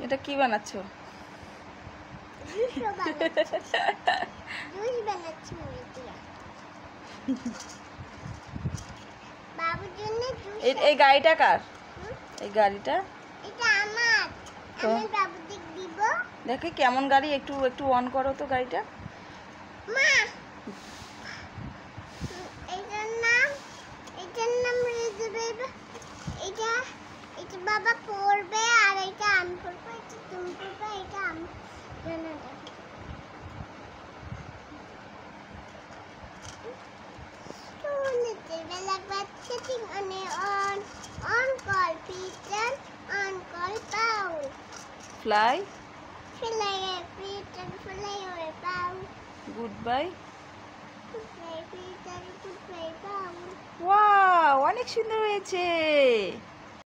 এটা কি বানাচ্ছো? এই গাড়িটা কার? এই গাড়িটা দেখে কেমন গাড়ি, একটু একটু অন করো তো গাড়িটা। বাবা পড়বে আর এটা আমি পড়বো, এটা তুমি পড়বে, এটা আমি fly fly Peter, fly away, Paul. Good bye. Goodbye, Peter, goodbye, Paul. Wow, অনেক সুন্দর হয়েছে।